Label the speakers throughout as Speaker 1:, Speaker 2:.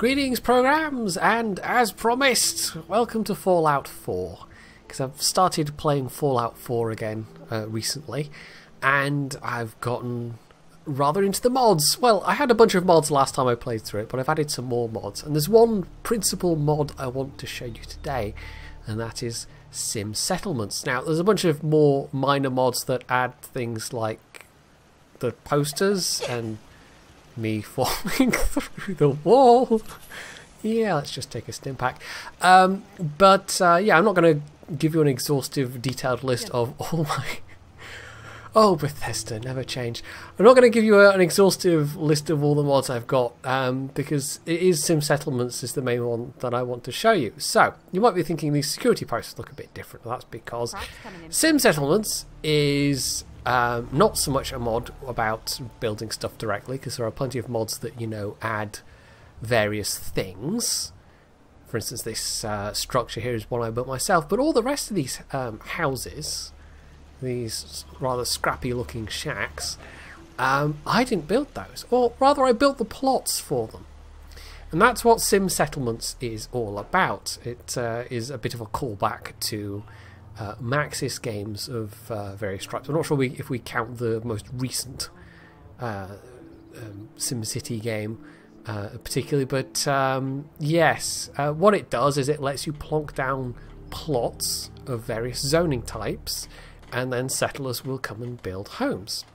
Speaker 1: Greetings, programs, and as promised, welcome to Fallout 4. Because I've started playing Fallout 4 again recently, and I've gotten rather into the mods. Well, I had a bunch of mods last time I played through it, but I've added some more mods. And there's one principal mod I want to show you today, and that is Sim Settlements. Now, there's a bunch of more minor mods that add things like the posters and me falling through the wall. Yeah, let's just take a stim pack. Yeah, I'm not going to give you an exhaustive, detailed list of all my... Oh, Bethesda, never change. I'm not going to give you an exhaustive list of all the mods I've got, because it is Sim Settlements is the main one that I want to show you. So, you might be thinking these security posts look a bit different. Well, that's because Sim Settlements is not so much a mod about building stuff directly, because there are plenty of mods that, you know, add various things. For instance, this structure here is one I built myself, but all the rest of these houses, these rather scrappy looking shacks, I didn't build those, or rather I built the plots for them. And that's what Sim Settlements is all about. It is a bit of a callback to Maxis games of various stripes. I'm not sure if we count the most recent SimCity game particularly, but yes, what it does is it lets you plonk down plots of various zoning types, and then settlers will come and build homes.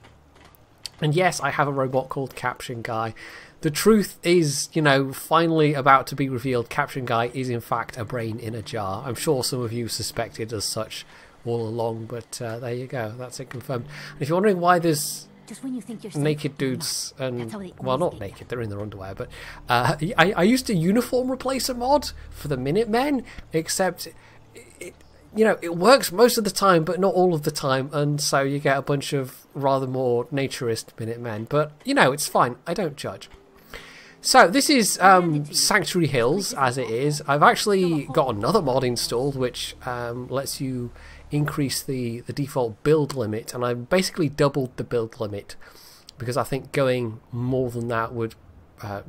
Speaker 1: And yes, I have a robot called Caption Guy. The truth is, you know, finally about to be revealed, Caption Guy is in fact a brain in a jar. I'm sure some of you suspected as such all along, but there you go, that's it confirmed. And if you're wondering why there's just when you think you're naked dudes, and well, not naked, they're in their underwear, but I used to uniform replacer mod for the Minutemen, except you know, it works most of the time, but not all of the time, and so you get a bunch of rather more naturist Minutemen. But, you know, it's fine. I don't judge. So, this is Sanctuary Hills, as it is. I've actually got another mod installed, which lets you increase the default build limit, and I've basically doubled the build limit, because I think going more than that would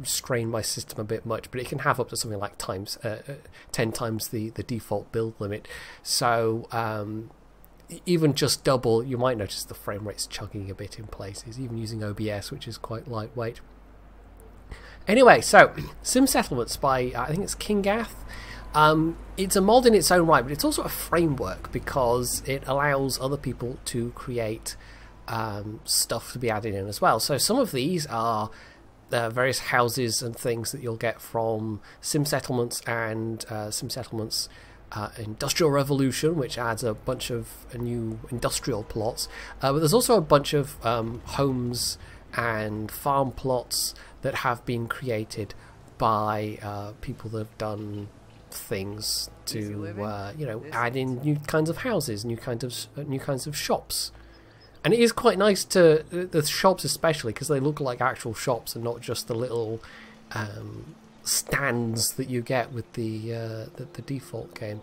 Speaker 1: strain my system a bit much, but it can have up to something like 10 times the default build limit. So even just double, you might notice the frame rate's chugging a bit in places, even using OBS, which is quite lightweight. Anyway, so Sim Settlements by I think it's Kingath. It's a mod in its own right, but it's also a framework because it allows other people to create stuff to be added in as well. So some of these are various houses and things that you'll get from Sim Settlements and Sim Settlements Industrial Revolution, which adds a bunch of new industrial plots. But there's also a bunch of homes and farm plots that have been created by people that have done things to you know, add in new kinds of houses, new kinds of shops. And it is quite nice to the shops, especially because they look like actual shops and not just the little stands that you get with the default game.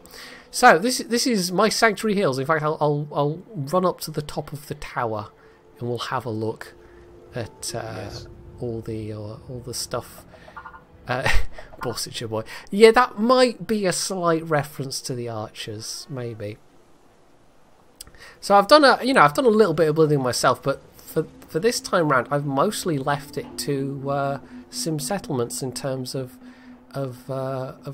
Speaker 1: So this is my Sanctuary Hills. In fact, I'll run up to the top of the tower and we'll have a look at all the stuff. Borsitcher boy. Yeah, that might be a slight reference to the Archers, maybe. So I've done a little bit of building myself, but for this time round, I've mostly left it to Sim Settlements in terms of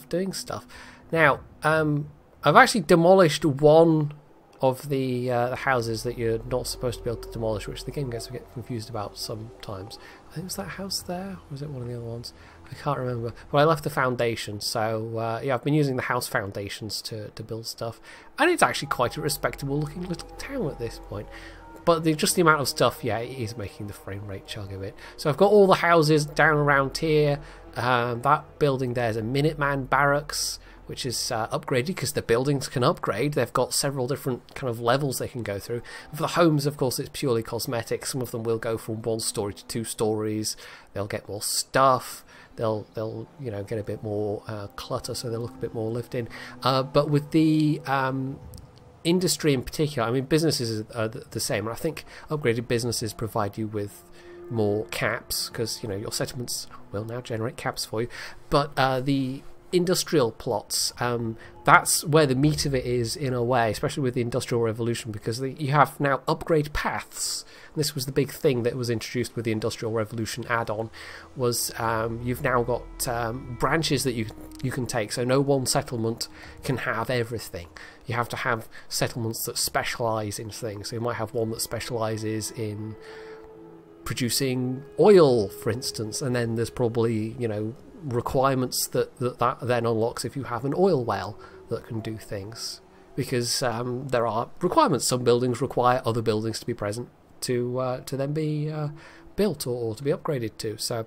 Speaker 1: doing stuff. Now, I've actually demolished one of the houses that you're not supposed to be able to demolish, which the game gets a bit confused about sometimes. I think it was that house there, or was it one of the other ones? I can't remember. But I left the foundation, so yeah, I've been using the house foundations to build stuff, and it's actually quite a respectable looking little town at this point. But just the amount of stuff, yeah, it is making the frame rate chug a bit. So I've got all the houses down around here. That building there is a Minuteman Barracks, which is upgraded because the buildings can upgrade. They've got several different kind of levels they can go through. And for the homes, of course, it's purely cosmetic. Some of them will go from 1 story to 2 stories. They'll get more stuff. They'll you know, get a bit more clutter, so they'll look a bit more lived in. But with the industry in particular, I mean, businesses are the same, and I think upgraded businesses provide you with more caps, because your settlements will now generate caps for you. But the industrial plots, that's where the meat of it is in a way, especially with the Industrial Revolution, because you have now upgrade paths. This was the big thing that was introduced with the Industrial Revolution add-on, was you've now got branches that you can take, so no one settlement can have everything. You have to have settlements that specialise in things. So you might have one that specialises in producing oil, for instance, and then there's probably requirements that then unlocks if you have an oil well that can do things, because there are requirements. Some buildings require other buildings to be present to then be built or to be upgraded to. So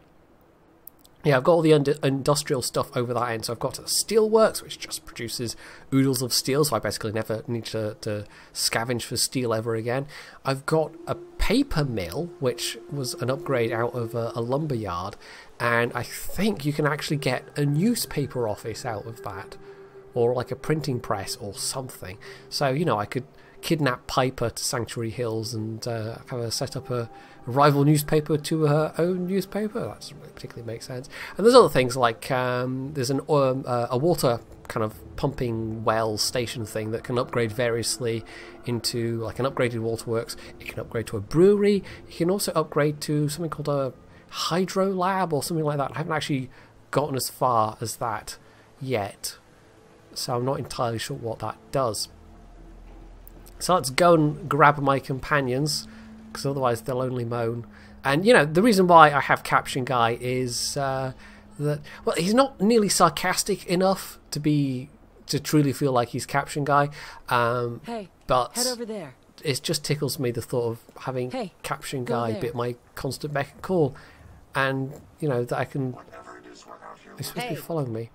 Speaker 1: yeah, I've got all the industrial stuff over that end. So I've got a steelworks, which just produces oodles of steel, so I basically never need to scavenge for steel ever again. I've got a paper mill, which was an upgrade out of a lumber yard, and I think you can actually get a newspaper office out of that, or like a printing press or something. So I could kidnap Piper to Sanctuary Hills and have her set up a rival newspaper to her own newspaper. That doesn't really particularly make sense. And there's other things like there's a water kind of pumping well station thing that can upgrade variously into like an upgraded waterworks. It can upgrade to a brewery. You can also upgrade to something called a hydro lab or something like that. I haven't actually gotten as far as that yet, so I'm not entirely sure what that does. So let's go and grab my companions, because otherwise they'll only moan. And the reason why I have Caption Guy is that, well, he's not nearly sarcastic enough to truly feel like he's Caption Guy.
Speaker 2: Hey,
Speaker 1: but
Speaker 2: head over there.
Speaker 1: It just tickles me, the thought of having Caption Guy be my constant beck and call, and that I can. They're supposed to be following me.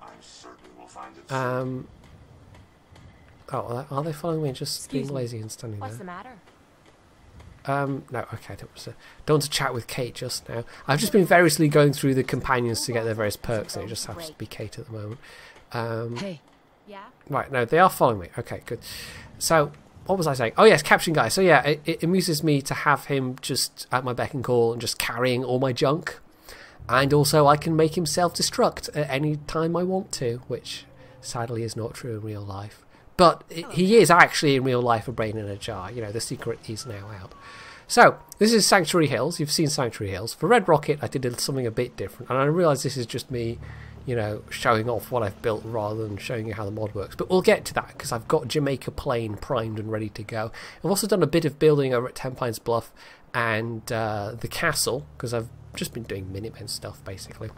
Speaker 1: Oh, are they following me? Just being lazy and standing there.
Speaker 2: What's the matter?
Speaker 1: No, okay, don't want to chat with Kate just now. I've just been variously going through the companions to get their various perks, and it just happens to be Kate at the moment.
Speaker 2: Hey. Yeah?
Speaker 1: Right, no, they are following me. Okay, good. So, what was I saying? Oh yes, Caption Guy. So yeah, it amuses me to have him just at my beck and call and just carrying all my junk. And also I can make him self-destruct at any time I want to, which sadly is not true in real life. But he is actually in real life a brain in a jar. The secret is now out. So, this is Sanctuary Hills. You've seen Sanctuary Hills. For Red Rocket, I did something a bit different. And I realise this is just me, showing off what I've built rather than showing you how the mod works. But we'll get to that, because I've got Jamaica Plain primed and ready to go. I've also done a bit of building over at Ten Pines Bluff and the castle, because I've just been doing Minutemen stuff, basically.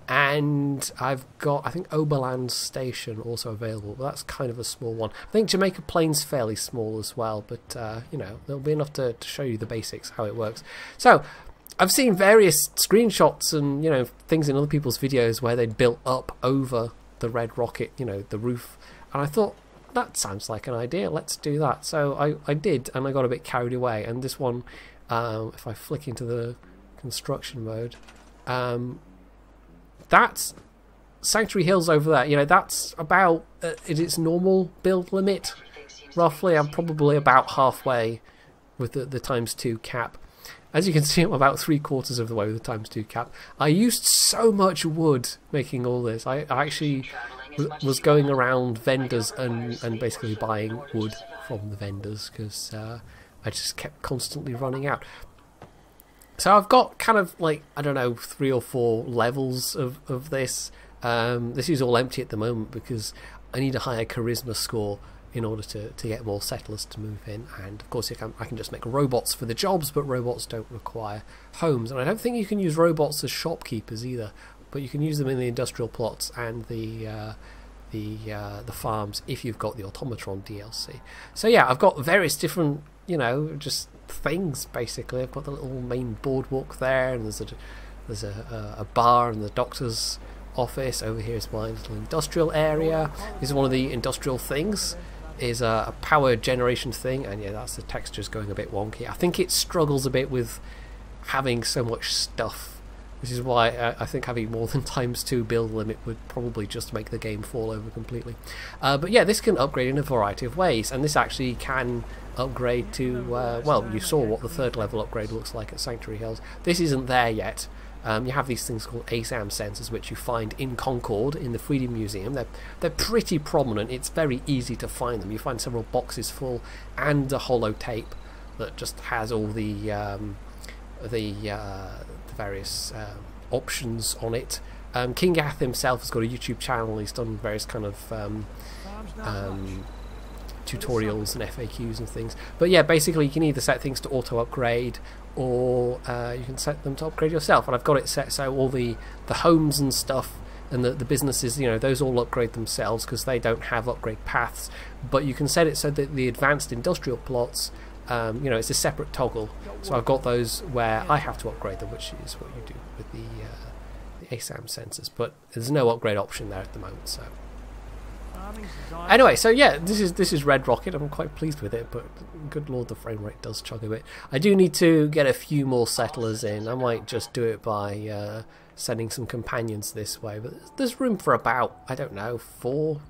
Speaker 1: And I've got, I think, Oberland Station also available, but that's kind of a small one. I think Jamaica Plain's fairly small as well, but, there'll be enough to show you the basics, how it works. So, I've seen various screenshots and, things in other people's videos where they'd built up over the Red Rocket, the roof. And I thought, that sounds like an idea, let's do that. So I did, and I got a bit carried away. And this one, if I flick into the construction mode, that's Sanctuary Hills over there. That's about its normal build limit, roughly. I'm probably about halfway with the ×2 cap. As you can see, I'm about 3/4 of the way with the ×2 cap. I used so much wood making all this. I actually was going around vendors and basically buying wood from the vendors, because I just kept constantly running out. So I've got kind of like, I don't know, 3 or 4 levels of this. This is all empty at the moment because I need a higher charisma score in order to get more settlers to move in. And of course I can just make robots for the jobs, but robots don't require homes. And I don't think you can use robots as shopkeepers either, but you can use them in the industrial plots and the farms if you've got the Automatron DLC. So yeah, I've got various different, just things basically. I've got the little main boardwalk there, and there's a bar and the doctor's office. Over here is my little industrial area. This is one of the industrial things, is a power generation thing, and yeah, that's the textures going a bit wonky. I think it struggles a bit with having so much stuff. This is why I think having more than ×2 build limit would probably just make the game fall over completely. But yeah, this can upgrade in a variety of ways, and this actually can upgrade to, well, you saw what the 3rd level upgrade looks like at Sanctuary Hills. This isn't there yet. You have these things called ASAM sensors, which you find in Concord, in the Freedom Museum. They're pretty prominent. It's very easy to find them. You find several boxes full and a holotape that just has all the various options on it. King Gath himself has got a YouTube channel. He's done various kind of tutorials and FAQs and things. But yeah, basically you can either set things to auto upgrade, or you can set them to upgrade yourself. And I've got it set so all the homes and stuff and the businesses, you know, those all upgrade themselves because they don't have upgrade paths. But you can set it so that the advanced industrial plots, you know, it's a separate toggle. So I've got those where I have to upgrade them, which is what you do with the ASAM sensors. But there's no upgrade option there at the moment. So anyway, so yeah, this is Red Rocket. I'm quite pleased with it, but good lord, the frame rate does chug a bit. I do need to get a few more settlers in. I might just do it by sending some companions this way, but there's room for about, I don't know, 4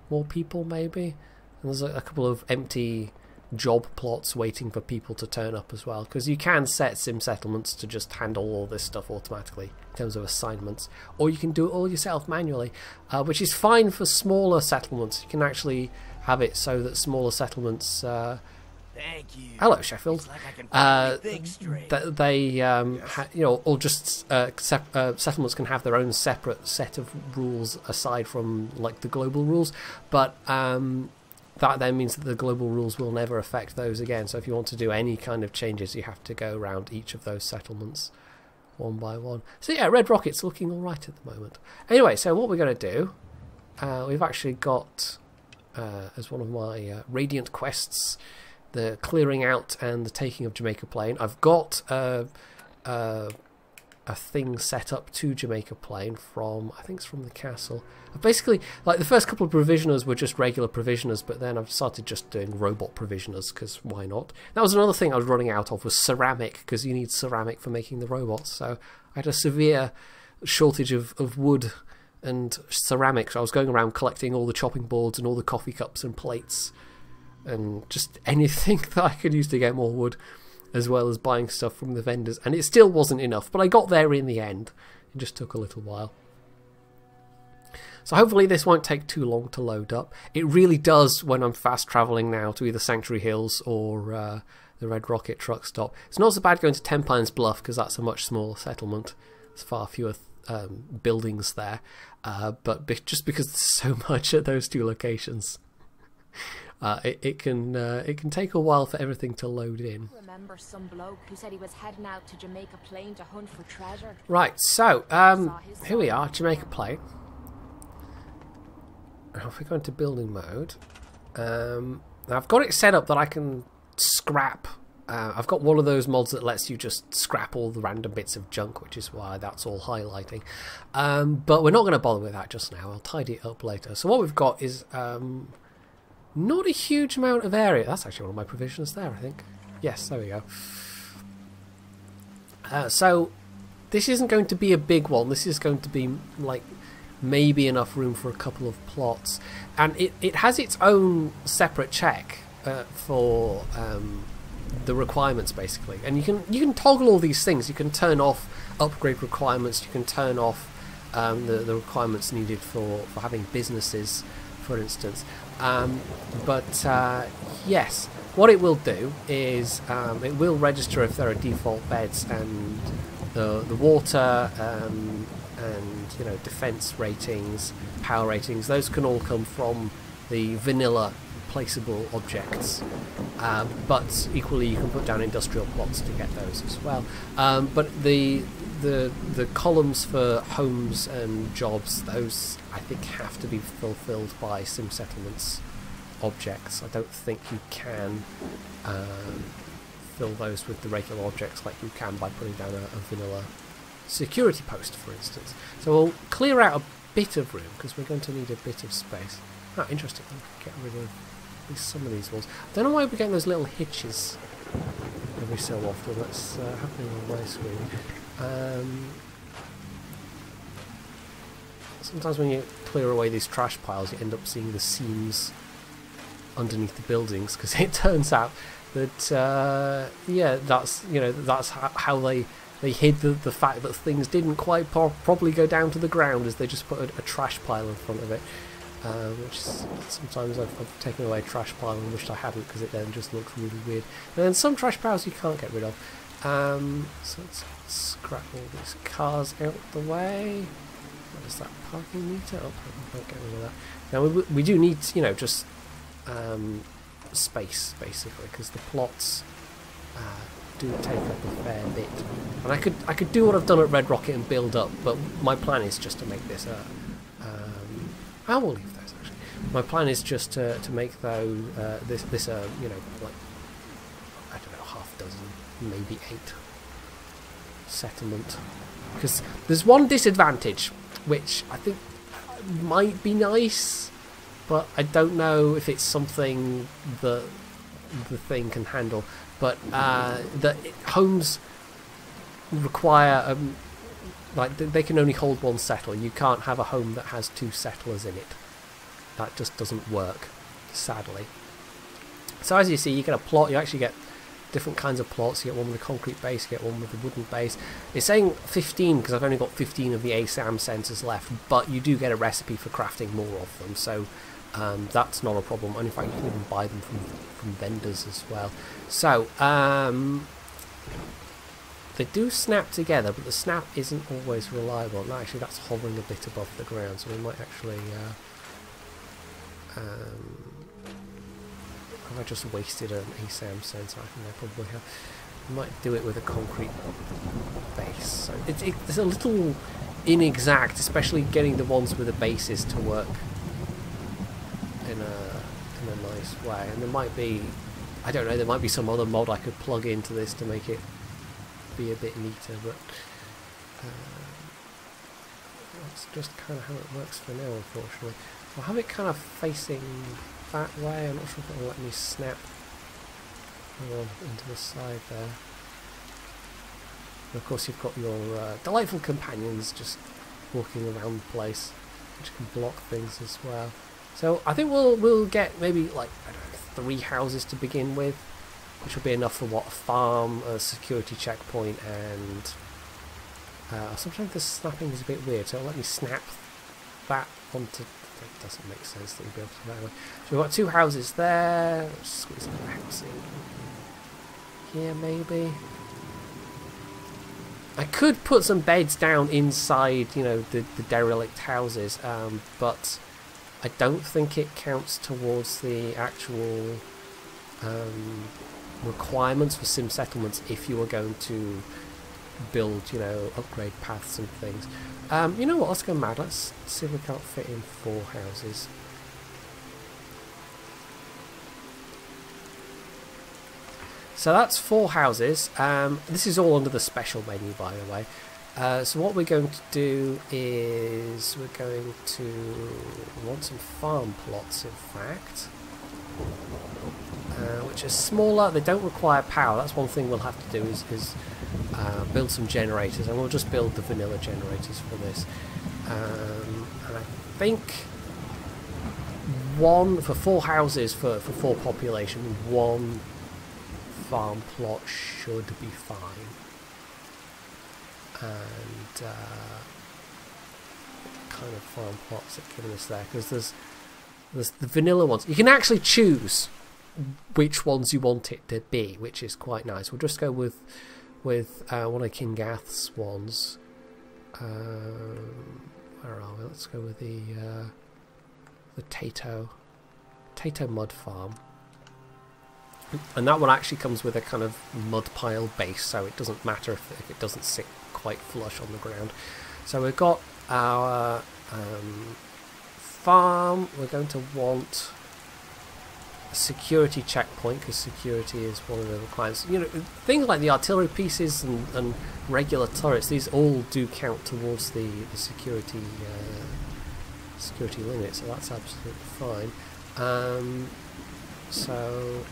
Speaker 1: more people maybe. And there's a couple of empty job plots waiting for people to turn up as well, because you can set sim settlements to just handle all this stuff automatically in terms of assignments, or you can do it all yourself manually, which is fine for smaller settlements. You can actually have it so that smaller settlements
Speaker 3: Thank you.
Speaker 1: hello Sheffield,
Speaker 3: Like I can finally think straight.
Speaker 1: they you know, or just settlements can have their own separate set of rules aside from like the global rules, but that then means that the global rules will never affect those again. So if you want to do any kind of changes, you have to go around each of those settlements one by one. So yeah, Red Rocket's looking all right at the moment. Anyway, so what we're going to do, we've actually got, as one of my Radiant quests, the clearing out and the taking of Jamaica Plain. I've got a thing set up to Jamaica Plain from, I think it's from the castle. Basically, like the first couple of provisioners were just regular provisioners, but then I've started just doing robot provisioners, because why not? That was another thing I was running out of, was ceramic, because you need ceramic for making the robots. So I had a severe shortage of wood and ceramics. So I was going around collecting all the chopping boards and all the coffee cups and plates and just anything that I could use to get more wood, as well as buying stuff from the vendors, and it still wasn't enough, but I got there in the end. It just took a little while. So hopefully this won't take too long to load up. It really does when I'm fast travelling now to either Sanctuary Hills or the Red Rocket truck stop. It's not so bad going to Ten Pines Bluff, because that's a much smaller settlement. There's far fewer buildings there, but just because there's so much at those 2 locations, it can take a while for everything to load in.
Speaker 2: Remember some bloke who said he was heading out to Jamaica Plain to hunt for treasure?
Speaker 1: Right, so here we are, Jamaica Plain. Now if we go into building mode, now I've got it set up that I can scrap. I've got one of those mods that lets you just scrap all the random bits of junk, which is why that's all highlighting. But we're not going to bother with that just now. I'll tidy it up later. So what we've got is not a huge amount of area. That's actually one of my provisions there, I think. Yes, there we go. So this isn't going to be a big one. This is going to be like maybe enough room for a couple of plots, and it has its own separate check for the requirements basically, and you can toggle all these things. You can turn off upgrade requirements, you can turn off the requirements needed for having businesses, for instance, but yes, what it will do is it will register if there are default beds, and the water and you know, defense ratings, power ratings, those can all come from the vanilla placeable objects, but equally you can put down industrial plots to get those as well. But the columns for homes and jobs, those I think have to be fulfilled by sim settlements objects. I don't think you can fill those with the regular objects like you can by putting down a vanilla security post, for instance. So we'll clear out a bit of room because we're going to need a bit of space. Oh, interesting. Get rid of at least some of these walls. I don't know why we're getting those little hitches every so often. That's happening on my screen. Sometimes when you clear away these trash piles, you end up seeing the seams underneath the buildings, because it turns out that yeah, that's how they hid the fact that things didn't quite properly go down to the ground, is they just put a trash pile in front of it, which is, sometimes I've taken away a trash pile and wished I hadn't, because it then just looks really weird. And then some trash piles you can't get rid of. So let's scrap all these cars out the way. What is that, parking meter? Oh, I won't get rid of that. Now we do need, just space, basically, because the plots do take up a fair bit. And I could do what I've done at Red Rocket and build up, but my plan is just to make this I will leave those, actually. My plan is just to make those this like, I don't know, half a dozen, maybe 8 settlement. Because there's one disadvantage, which I think might be nice, but I don't know if it's something that the thing can handle. But that homes require like they can only hold 1 settler. You can't have a home that has 2 settlers in it. That just doesn't work, sadly. So as you see, you get a plot. You actually get different kinds of plots. You get one with a concrete base, you get one with a wooden base. It's saying 15 because I've only got 15 of the ASAM sensors left, but you do get a recipe for crafting more of them, so that's not a problem. And in fact, you can even buy them from vendors as well. So they do snap together, but the snap isn't always reliable. No, actually, that's hovering a bit above the ground, so we might actually have I just wasted an ASAM sensor? I think I probably have. I might do it with a concrete base. So it's a little inexact, especially getting the ones with the bases to work in a nice way. And there might be, I don't know, there might be some other mod I could plug into this to make it be a bit neater, but that's just kind of how it works for now, unfortunately. I'll have it kind of facing that way. I'm not sure if it'll let me snap into the side there. And of course you've got your delightful companions just walking around the place, which can block things as well. So I think we'll get maybe like, I don't know, 3 houses to begin with, which will be enough for what, a farm, a security checkpoint, and sometimes the snapping is a bit weird, so it'll let me snap that onto. It doesn't make sense that we'll be able to do that way. So we've got 2 houses there. Let's squeeze another house in here, maybe. I could put some beds down inside, the derelict houses, but I don't think it counts towards the actual requirements for sim settlements if you are going to build, upgrade paths and things. You know what, let's go mad. Let's see if we can't fit in 4 houses. So that's 4 houses. This is all under the special menu, by the way. So what we're going to do is we're going to want some farm plots, in fact, which are smaller. They don't require power. That's one thing we'll have to do is build some generators, and we'll just build the vanilla generators for this. And I think 1 for 4 houses for 4 population, 1 farm plot should be fine. And what kind of farm plots are giving us there? Because there's the vanilla ones. You can actually choose which ones you want it to be, which is quite nice. We'll just go with one of King Gath's ones. Where are we? Let's go with the Tato mud farm. And that one actually comes with a kind of mud pile base, so it doesn't matter if it doesn't sit quite flush on the ground. So we've got our farm. We're going to want a security checkpoint, because security is one of the requirements. Things like the artillery pieces and regular turrets, these all do count towards the security limit, so that's absolutely fine. So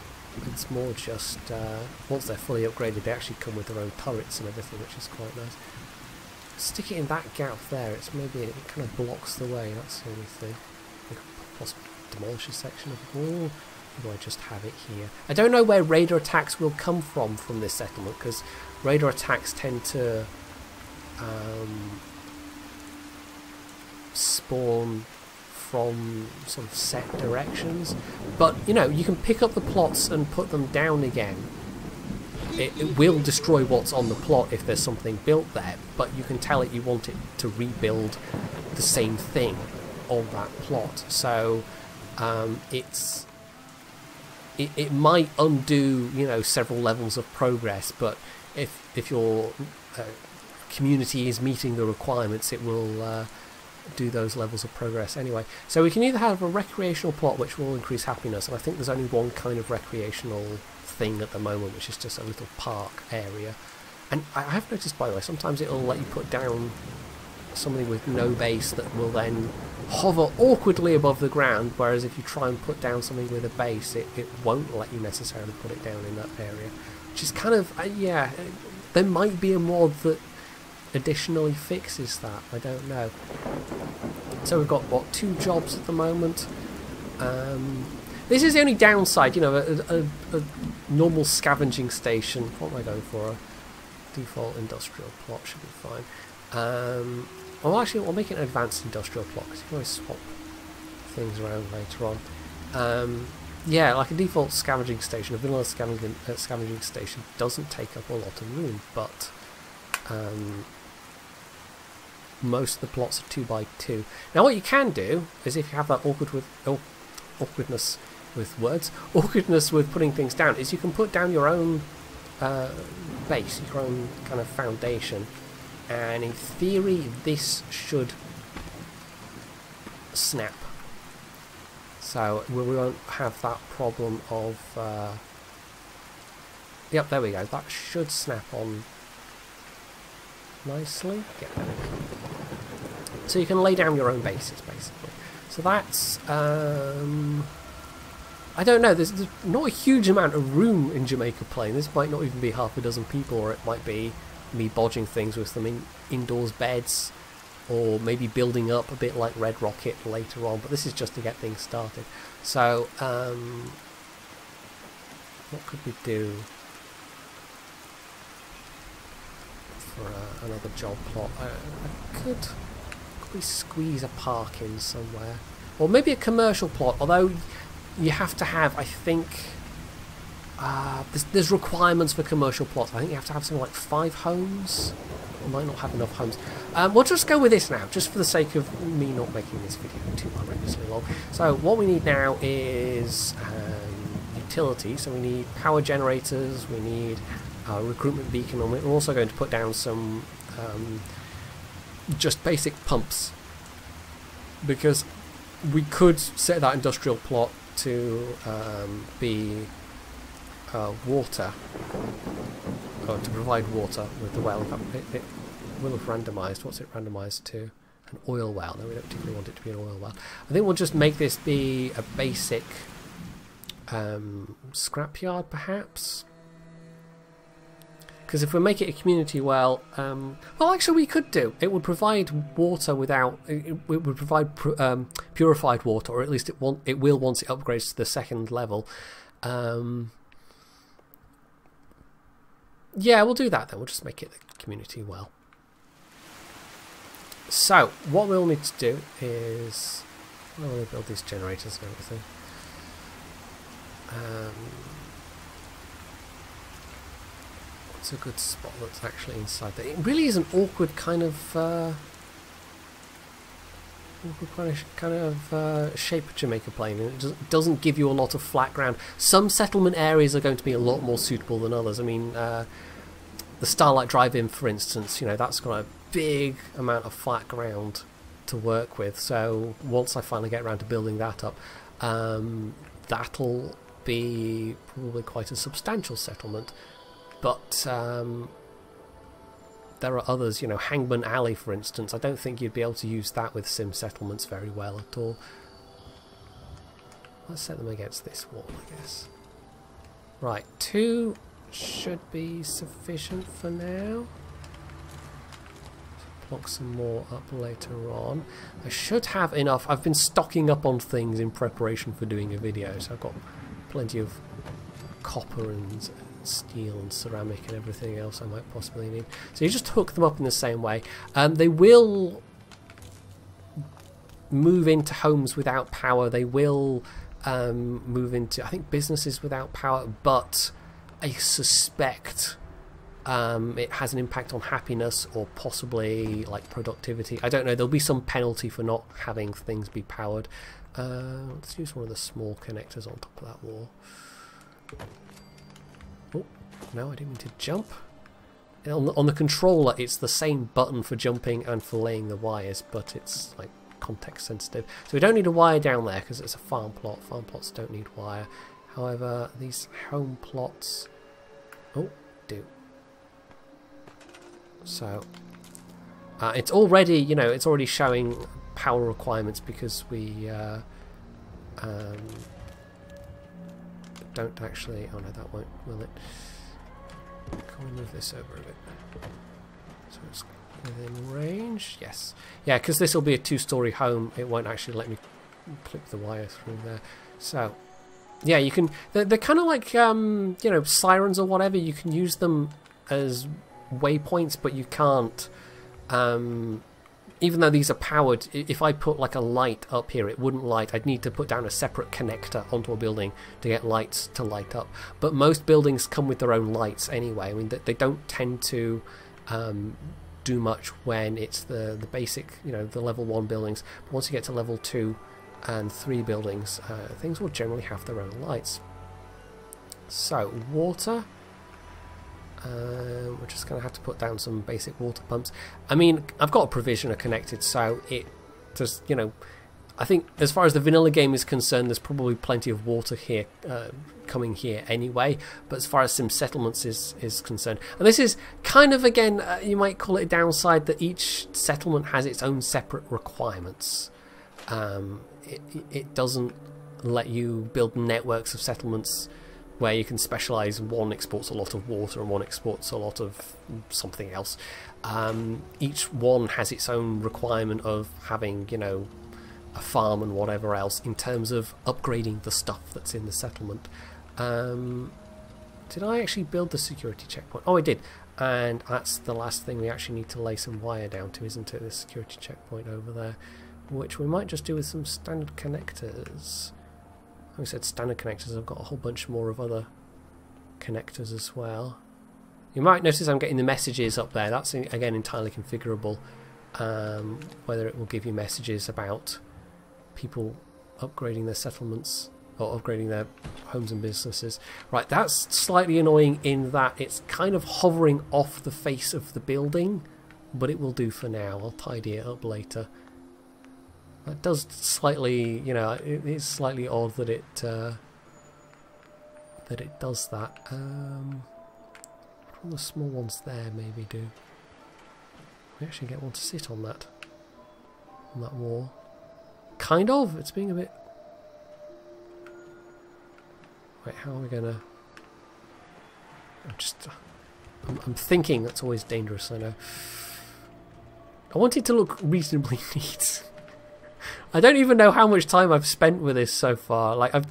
Speaker 1: it's more just once they're fully upgraded, they actually come with their own turrets and everything, which is quite nice. Stick it in that gap there. It kind of blocks the way. That's the only thing. We could possibly demolish a section of wall. Or do I just have it here? I don't know where raider attacks will come from this settlement, because raider attacks tend to spawn from sort of set directions. But, you know, you can pick up the plots and put them down again. It will destroy what's on the plot if there's something built there, but you can tell it you want it to rebuild the same thing on that plot. So it might undo, you know, several levels of progress, but if your community is meeting the requirements, it will do those levels of progress anyway. So we can either have a recreational plot which will increase happiness, and I think there's only one kind of recreational thing at the moment, which is just a little park area. And I have noticed, by the way, sometimes it'll let you put down something with no base that will then hover awkwardly above the ground, whereas if you try and put down something with a base, it won't let you necessarily put it down in that area, which is kind of yeah, there might be a mod that additionally fixes that, I don't know. So we've got, what, 2 jobs at the moment. This is the only downside, you know, a normal scavenging station. What am I going for? A default industrial plot should be fine. Well, actually, I'll make it an advanced industrial plot, because you can always swap things around later on. Yeah, like a default scavenging station, a vanilla scavenging station doesn't take up a lot of room, but most of the plots are 2x2. Now, what you can do is, if you have that awkwardness with putting things down, is you can put down your own base, your own kind of foundation, and in theory this should snap. So we won't have that problem of yep, there we go, that should snap on nicely. Yeah, there we go. So you can lay down your own bases, basically. So that's I don't know, there's not a huge amount of room in Jamaica Plain. This might not even be half a dozen people, or it might be me bodging things with some indoors beds, or maybe building up a bit like Red Rocket later on, but this is just to get things started. So what could we do for another job plot? Could we squeeze a park in somewhere, or maybe a commercial plot, although you have to have, I think, there's requirements for commercial plots. I think you have to have something like 5 homes. We might not have enough homes. We'll just go with this now, just for the sake of me not making this video too horrendously long. So what we need now is utility. So we need power generators, we need a recruitment beacon, and we're also going to put down some just basic pumps, because we could set that industrial plot to be water, or to provide water with the well. It will have randomised. What's it randomised to? An oil well. No, we don't particularly want it to be an oil well. I think we'll just make this be a basic scrapyard, perhaps. Because if we make it a community well, well, actually we could do. It would provide water without. It would provide purified water, or at least it will once it upgrades to the 2nd level. Yeah, we'll do that then. We'll just make it the community well. So what we'll need to do is, well, we'll build these generators and everything. What's a good spot that's actually inside there? It really is an awkward kind of shape of Jamaica Plain, and it doesn't give you a lot of flat ground. Some settlement areas are going to be a lot more suitable than others. I mean, the Starlight Drive-In, for instance, you know, that's got a big amount of flat ground to work with. So once I finally get around to building that up, that'll be probably quite a substantial settlement. But there are others, you know, Hangman Alley, for instance. I don't think you'd be able to use that with sim settlements very well at all. Let's set them against this wall, I guess. Right, 2 should be sufficient for now. Block some more up later on. I should have enough. I've been stocking up on things in preparation for doing a video, so I've got plenty of copper and steel and ceramic and everything else I might possibly need. So you just hook them up in the same way. They will move into homes without power. They will move into, I think, businesses without power, but I suspect it has an impact on happiness or possibly like productivity. I don't know. There'll be some penalty for not having things be powered. Let's use one of the small connectors on top of that wall. Oh, no, I didn't mean to jump. On the controller, it's the same button for jumping and for laying the wires, but it's like context sensitive. So we don't need a wire down there because it's a farm plot. Farm plots don't need wire. However, these home plots, do. So it's already, you know, it's already showing power requirements because we don't actually. Oh no, that won't, will it? Can we move this over a bit? So it's within range. Yes. Yeah, because this will be a two-story home. It won't actually let me clip the wire through there. So yeah, you can. They're kind of like you know, sirens or whatever. You can use them as waypoints, but you can't. Even though these are powered, if I put like a light up here, it wouldn't light. I'd need to put down a separate connector onto a building to get lights to light up. But most buildings come with their own lights anyway. I mean, they don't tend to do much when it's the basic, you know, the level 1 buildings. But once you get to level 2 and 3 buildings, things will generally have their own lights. So, water. We're just going to have to put down some basic water pumps. I mean, I've got a provisioner connected, so it just, you know, I think as far as the vanilla game is concerned, there's probably plenty of water here coming here anyway. But as far as Sim Settlements is concerned, and this is kind of, again, you might call it a downside, that each settlement has its own separate requirements. It doesn't let you build networks of settlements where you can specialise. One exports a lot of water and one exports a lot of something else. Each one has its own requirement of having, you know, a farm and whatever else in terms of upgrading the stuff that's in the settlement. Did I actually build the security checkpoint? Oh, I did. And that's the last thing we actually need to lay some wire down to, isn't it? The security checkpoint over there, which we might just do with some standard connectors. Like I said, standard connectors. I've got a whole bunch more of other connectors as well. You might notice I'm getting the messages up there. That's, again, entirely configurable. Whether it will give you messages about people upgrading their settlements or upgrading their homes and businesses. Right, that's slightly annoying in that it's kind of hovering off the face of the building, but it will do for now. I'll tidy it up later. That does slightly, you know, it's slightly odd that it does that. All the small ones there maybe do. We actually get one to sit on that wall. Kind of. It's being a bit. Wait, how are we gonna? I'm thinking. That's always dangerous. I know. I want it to look reasonably neat. I don't even know how much time I've spent with this so far. Like I'm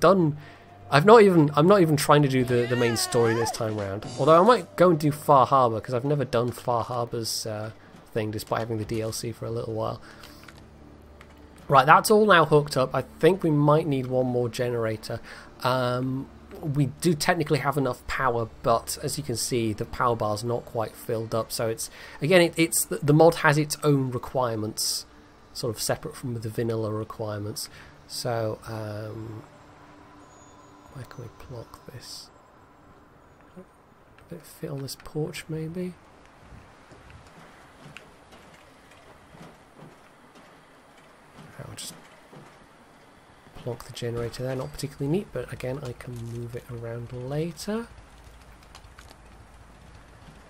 Speaker 1: not even trying to do the main story this time around. Although I might go and do Far Harbor because I've never done Far Harbor's thing, despite having the DLC for a little while. Right, that's all now hooked up. I think we might need one more generator. We do technically have enough power, but as you can see, the power bar's not quite filled up. So it's, again, it's the mod has its own requirements, sort of separate from the vanilla requirements. So where can we block this? Did it fit on this porch maybe? I'll just plonk the generator there. Not particularly neat, but again, I can move it around later.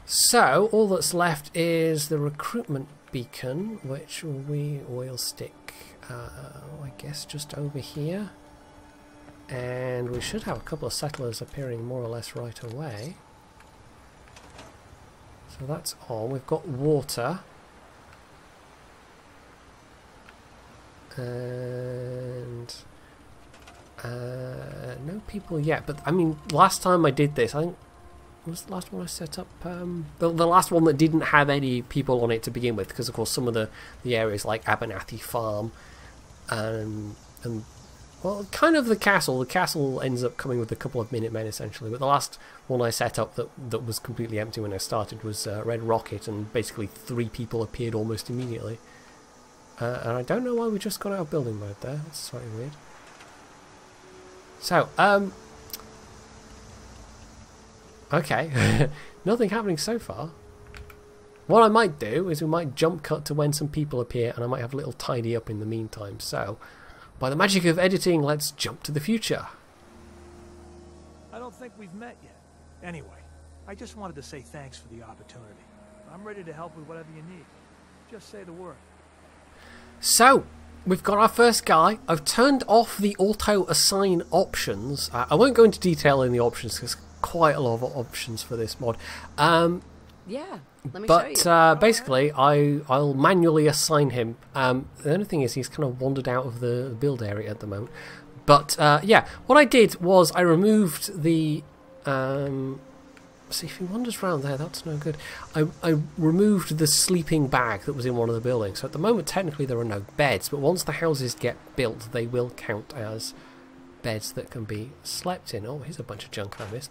Speaker 1: So all that's left is the recruitment beacon, which we will stick, I guess, just over here. And we should have a couple of settlers appearing more or less right away. So that's on. We've got water. And no people yet, but I mean, last time I did this, I think was the last one I set up. The last one that didn't have any people on it to begin with, because of course some of the areas like Abernathy Farm and well, kind of the castle. The castle ends up coming with a couple of Minutemen essentially, but the last one I set up that was completely empty when I started was Red Rocket, and basically 3 people appeared almost immediately. And I don't know why we just got out of building mode there. That's slightly weird. So, okay, nothing happening so far. What I might do is we might jump cut to when some people appear, and I might have a little tidy up in the meantime. So, by the magic of editing, let's jump to the future.
Speaker 4: I don't think we've met yet. Anyway, I just wanted to say thanks for the opportunity. I'm ready to help with whatever you need. Just say the word.
Speaker 1: So, we've got our first guy. I've turned off the auto-assign options. I won't go into detail in the options because there's quite a lot of options for this mod.
Speaker 2: Yeah, let me show you.
Speaker 1: But basically, I'll manually assign him. The only thing is he's kind of wandered out of the build area at the moment. But yeah, what I did was I removed the... see, if he wanders around there, that's no good. I removed the sleeping bag that was in one of the buildings. So at the moment, technically, there are no beds. But once the houses get built, they will count as beds that can be slept in. Oh, here's a bunch of junk I missed.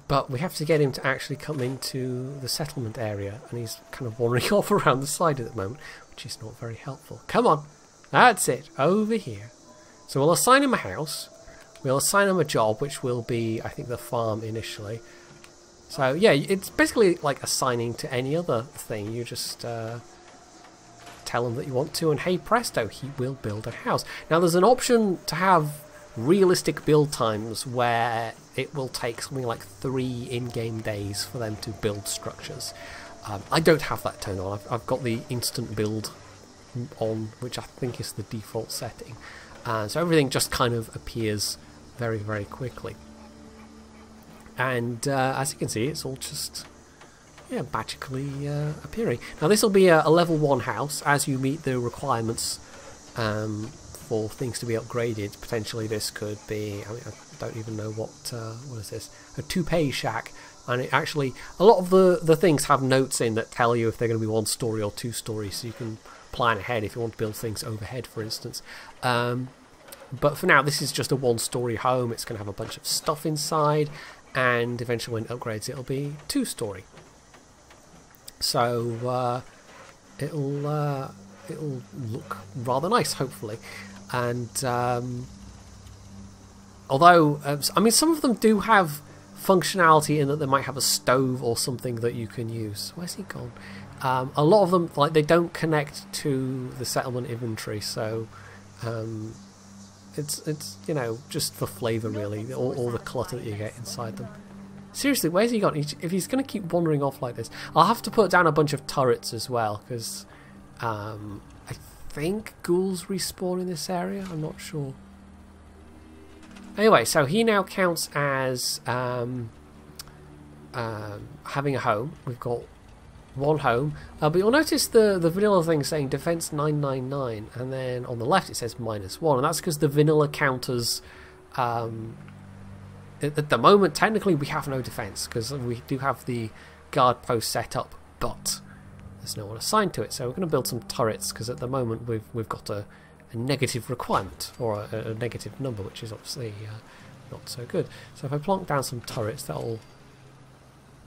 Speaker 1: But we have to get him to actually come into the settlement area. And he's kind of wandering off around the side at the moment, which is not very helpful. Come on. That's it. Over here. So we'll assign him a house. We'll assign him a job, which will be, I think, the farm initially. So, yeah, it's basically like assigning to any other thing. You just tell him that you want to, and hey presto, he will build a house. Now, there's an option to have realistic build times where it will take something like 3 in-game days for them to build structures. I don't have that turned on. I've got the instant build on, which I think is the default setting. So everything just kind of appears very, very quickly. And as you can see, it's all just magically appearing. Now this will be a level 1 house. As you meet the requirements for things to be upgraded, potentially this could be, I mean, I don't even know what is this, a toupee shack. And it actually, a lot of the things have notes in that tell you if they're going to be 1 story or 2 stories, so you can plan ahead if you want to build things overhead, for instance. But for now, this is just a 1-story home. It's going to have a bunch of stuff inside, and eventually when it upgrades, it'll be 2-story. So it'll look rather nice, hopefully. And although I mean, some of them do have functionality in that they might have a stove or something that you can use. Where's he gone? A lot of them, like, they don't connect to the settlement inventory, so it's you know, just for flavour really, all the clutter that you get inside them. Seriously, where's he gone? If he's going to keep wandering off like this, I'll have to put down a bunch of turrets as well, because I think ghouls respawn in this area. I'm not sure. Anyway, so he now counts as having a home. We've got 1 home, but you'll notice the vanilla thing saying defense 999, and then on the left it says -1, and that's because the vanilla counters at the moment technically we have no defense because we do have the guard post set up, but there's no one assigned to it. So we're going to build some turrets because at the moment we've got a negative requirement, or a negative number, which is obviously not so good. So if I plonk down some turrets, that'll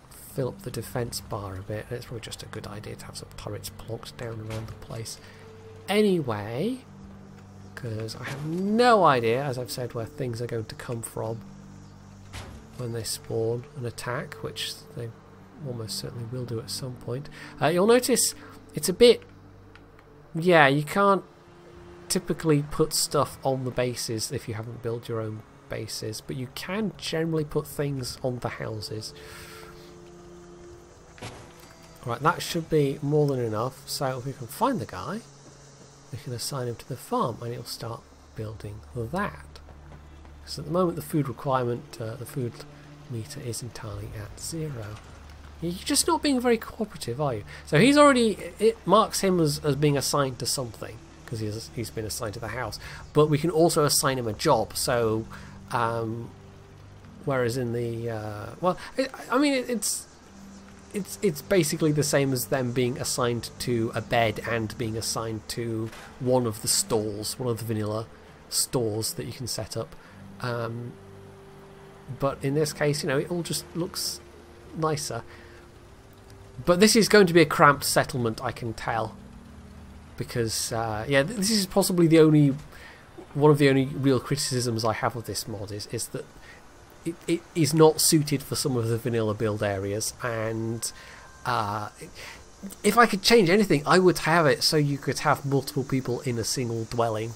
Speaker 1: fill up the defense bar a bit, and it's probably just a good idea to have some turrets plonked down around the place anyway, because I have no idea, as I've said, where things are going to come from when they spawn and attack, which they almost certainly will do at some point. You'll notice it's a bit, you can't typically put stuff on the bases if you haven't built your own bases, but you can generally put things on the houses. Right, that should be more than enough. So if we can find the guy, we can assign him to the farm, and he'll start building that. Because at the moment the food requirement, the food meter is entirely at 0. You're just not being very cooperative, are you? So he's already, it marks him as being assigned to something, because he's been assigned to the house. But we can also assign him a job. So Whereas in the it's basically the same as them being assigned to a bed and being assigned to one of the stalls, one of the vanilla stores that you can set up. But in this case, you know, it all just looks nicer. But this is going to be a cramped settlement, I can tell, because yeah, this is possibly one of the only real criticisms I have of this mod is that it is not suited for some of the vanilla build areas, and if I could change anything, I would have it so you could have multiple people in a single dwelling.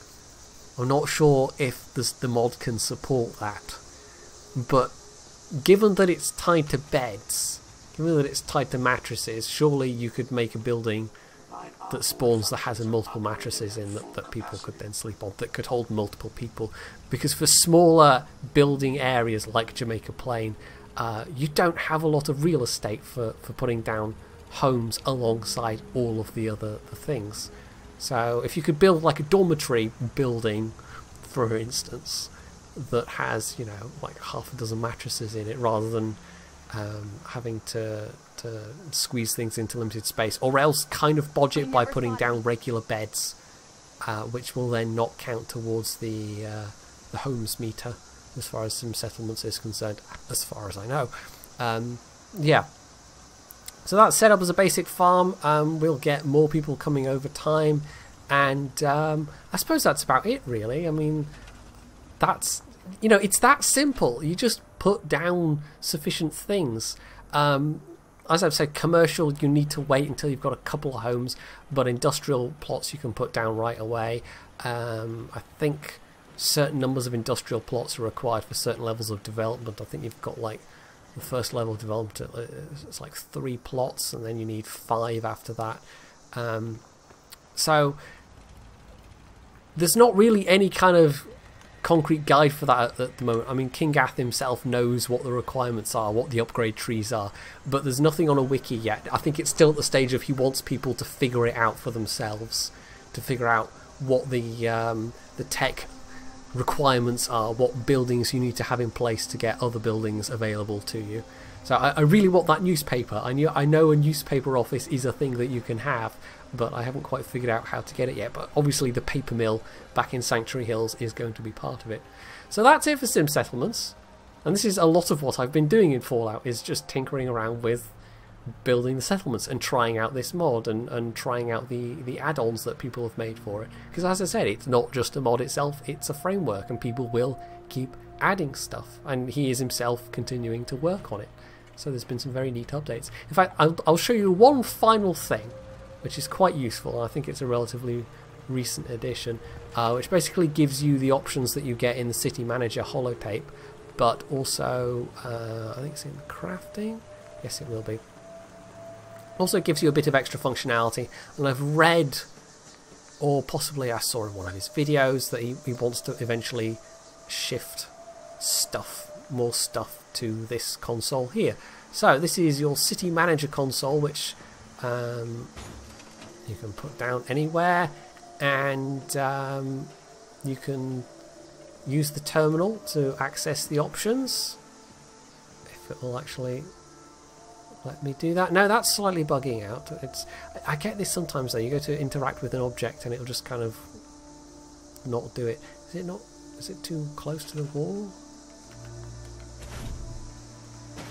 Speaker 1: I'm not sure if the mod can support that, but given that it's tied to beds, given that it's tied to mattresses, surely you could make a building that spawns that has multiple mattresses in that people could then sleep on, that could hold multiple people. Because for smaller building areas like Jamaica Plain, you don't have a lot of real estate for putting down homes alongside all of the other things. So if you could build like a dormitory building, for instance, that has, you know, like half a dozen mattresses in it, rather than having to squeeze things into limited space, or else kind of bodge it by putting down regular beds, which will then not count towards the homes meter as far as some settlements is concerned, as far as I know. Yeah, so that's set up as a basic farm. We'll get more people coming over time, and I suppose that's about it, really. I mean, that's, you know, it's that simple. You just put down sufficient things. As I've said, commercial, you need to wait until you've got a couple of homes, but industrial plots you can put down right away. I think certain numbers of industrial plots are required for certain levels of development. I think you've got like the first level of development, it's like 3 plots, and then you need 5 after that. So there's not really any kind of concrete guide for that at the moment. I mean, King Gath himself knows what the requirements are, what the upgrade trees are, but there's nothing on a wiki yet. I think it's still at the stage of he wants people to figure it out for themselves, to figure out what the tech requirements are, what buildings you need to have in place to get other buildings available to you. So I really want that newspaper. I know a newspaper office is a thing that you can have, but I haven't quite figured out how to get it yet. But obviously the paper mill back in Sanctuary Hills is going to be part of it. So that's it for Sim Settlements. And this is a lot of what I've been doing in Fallout, is just tinkering around with building the settlements and trying out this mod and trying out the add-ons that people have made for it. Because as I said, it's not just a mod itself, it's a framework, and people will keep adding stuff. And he is himself continuing to work on it. So there's been some very neat updates. In fact, I'll show you one final thing, which is quite useful, and I think it's a relatively recent addition, which basically gives you the options that you get in the City Manager holotape, but also, I think it's in crafting? Yes, it will be. Also gives you a bit of extra functionality, and I've read, or possibly I saw in one of his videos, that he wants to eventually shift more stuff to this console here. So this is your City Manager console, which you can put down anywhere, and you can use the terminal to access the options. If it will actually let me do that. No, that's slightly bugging out. I get this sometimes though. You go to interact with an object and it'll just kind of not do it. Is it too close to the wall?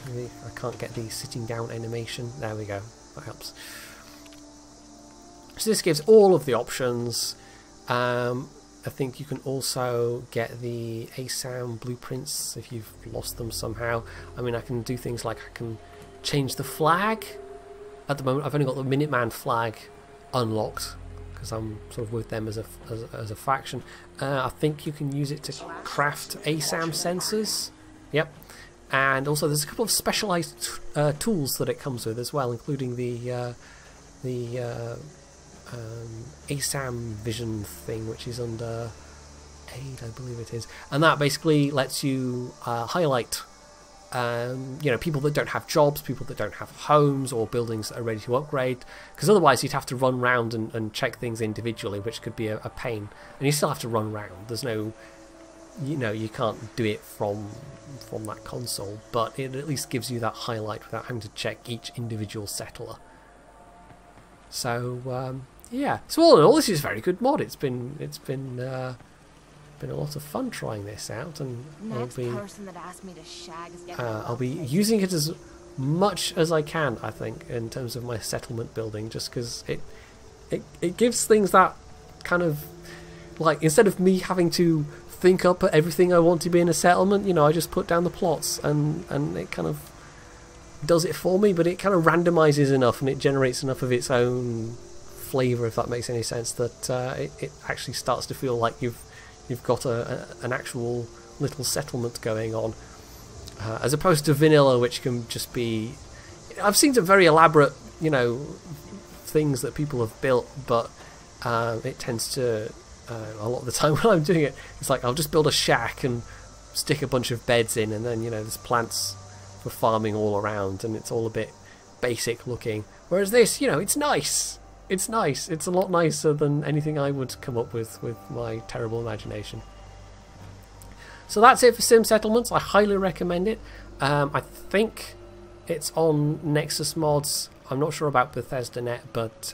Speaker 1: Maybe I can't get the sitting down animation. There we go. That helps. So this gives all of the options. I think you can also get the ASAM blueprints if you've lost them somehow. I mean, I can do things like I can change the flag. At the moment, I've only got the Minuteman flag unlocked because I'm sort of with them as a faction. I think you can use it to craft ASAM sensors. Yep. And also there's a couple of specialised tools that it comes with as well, including the ASAM vision thing, which is under aid, I believe it is, and that basically lets you highlight people that don't have jobs, people that don't have homes, or buildings that are ready to upgrade, because otherwise you'd have to run around and check things individually, which could be a pain, and you still have to run around. There's no you can't do it from that console, but it at least gives you that highlight without having to check each individual settler. So yeah, so all in all, this is a very good mod. It's been a lot of fun trying this out, and I'll be using it as much as I can, I think, in terms of my settlement building, just because it gives things that kind of, like, instead of me having to think up everything I want to be in a settlement, I just put down the plots and it kind of does it for me, but it kind of randomizes enough and it generates enough of its own flavor, if that makes any sense, that it actually starts to feel like you've got an actual little settlement going on, as opposed to vanilla, which can just be, I've seen some very elaborate things that people have built, but it tends to a lot of the time when I'm doing it, it's like I'll just build a shack and stick a bunch of beds in, and then there's plants for farming all around, and it's all a bit basic looking. Whereas this, it's nice. It's nice. It's a lot nicer than anything I would come up with my terrible imagination. So that's it for Sim Settlements. I highly recommend it. I think it's on Nexus Mods. I'm not sure about Bethesda.net, but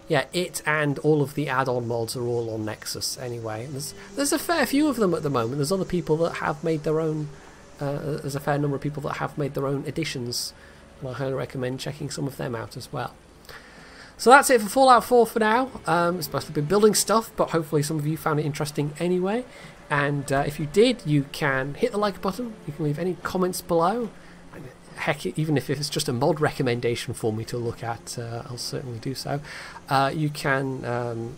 Speaker 1: yeah, it and all of the add-on mods are all on Nexus anyway. There's a fair few of them at the moment. There's other people that have made their own. There's a fair number of people that have made their own editions, and I highly recommend checking some of them out as well. So that's it for Fallout 4 for now. It's supposed to be building stuff, but hopefully some of you found it interesting anyway. And if you did, you can hit the like button. You can leave any comments below. Heck, even if it's just a mod recommendation for me to look at, I'll certainly do so. You can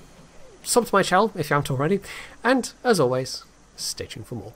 Speaker 1: sub to my channel if you haven't already, and as always, stay tuned for more.